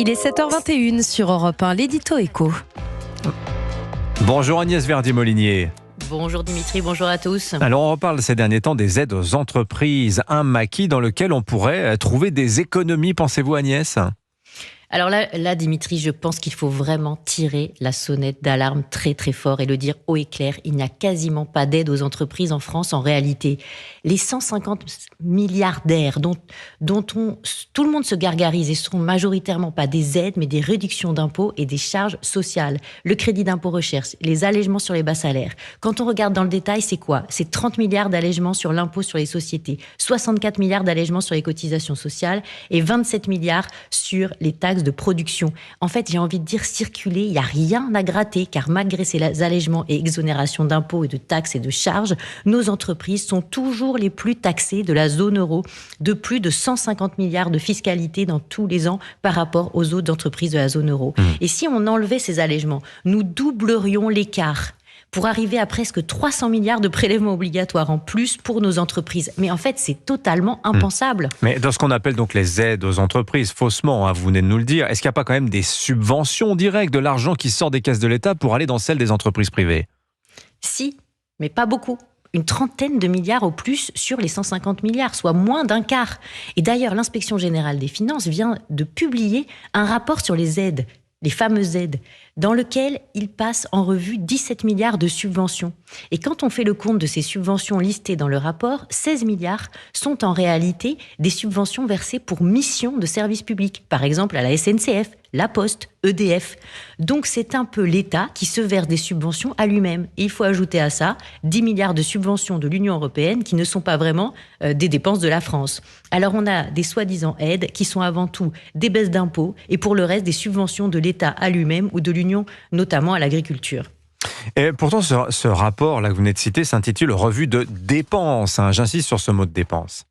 Il est 7h21 sur Europe 1, l'édito éco. Bonjour Agnès Verdier-Molinier. Bonjour Dimitri, bonjour à tous. Alors on reparle ces derniers temps des aides aux entreprises, un maquis dans lequel on pourrait trouver des économies, pensez-vous Agnès ? Alors là, Dimitri, je pense qu'il faut vraiment tirer la sonnette d'alarme très très fort et le dire haut et clair. Il n'y a quasiment pas d'aide aux entreprises en France en réalité. Les 150 milliardaires dont tout le monde se gargarise et sont majoritairement pas des aides mais des réductions d'impôts et des charges sociales. Le crédit d'impôt recherche, les allègements sur les bas salaires. Quand on regarde dans le détail, c'est quoi ? C'est 30 milliards d'allègements sur l'impôt sur les sociétés, 64 milliards d'allègements sur les cotisations sociales et 27 milliards sur les taxes de production. En fait, j'ai envie de dire circuler, il n'y a rien à gratter, car malgré ces allègements et exonérations d'impôts et de taxes et de charges, nos entreprises sont toujours les plus taxées de la zone euro, de plus de 150 milliards de fiscalité dans tous les ans par rapport aux autres entreprises de la zone euro. Et si on enlevait ces allègements, nous doublerions l'écart pour arriver à presque 300 milliards de prélèvements obligatoires en plus pour nos entreprises. Mais en fait, c'est totalement impensable. Mais dans ce qu'on appelle donc les aides aux entreprises, faussement, vous venez de nous le dire, est-ce qu'il n'y a pas quand même des subventions directes, de l'argent qui sort des caisses de l'État pour aller dans celles des entreprises privées ? Si, mais pas beaucoup. Une trentaine de milliards au plus sur les 150 milliards, soit moins d'un quart. Et d'ailleurs, l'Inspection générale des finances vient de publier un rapport sur les aides, les fameuses aides, dans lequel il passe en revue 17 milliards de subventions. Et quand on fait le compte de ces subventions listées dans le rapport, 16 milliards sont en réalité des subventions versées pour missions de service public, par exemple à la SNCF, La Poste, EDF. Donc c'est un peu l'État qui se verse des subventions à lui-même. Et il faut ajouter à ça 10 milliards de subventions de l'Union européenne qui ne sont pas vraiment des dépenses de la France. Alors on a des soi-disant aides qui sont avant tout des baisses d'impôts et pour le reste des subventions de l'État à lui-même ou de l'Union, notamment à l'agriculture. Et pourtant, ce rapport-là que vous venez de citer s'intitule « Revue de dépenses ». J'insiste sur ce mot de dépenses.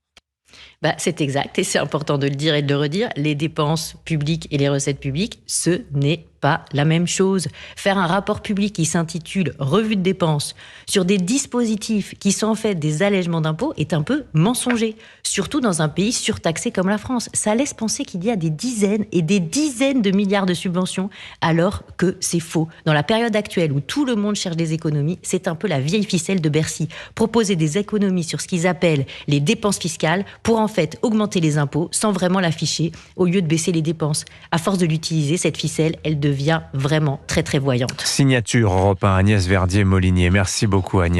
C'est exact et c'est important de le dire et de le redire. Les dépenses publiques et les recettes publiques, ce n'est pas la même chose. Faire un rapport public qui s'intitule « Revue de dépenses » sur des dispositifs qui sont en fait des allègements d'impôts est un peu mensonger, surtout dans un pays surtaxé comme la France. Ça laisse penser qu'il y a des dizaines et des dizaines de milliards de subventions, alors que c'est faux. Dans la période actuelle où tout le monde cherche des économies, c'est un peu la vieille ficelle de Bercy. Proposer des économies sur ce qu'ils appellent les dépenses fiscales pour en fait augmenter les impôts sans vraiment l'afficher au lieu de baisser les dépenses. À force de l'utiliser, cette ficelle, elle devient vraiment très très voyante. Signature Europe 1, Agnès Verdier-Molinier. Merci beaucoup Agnès.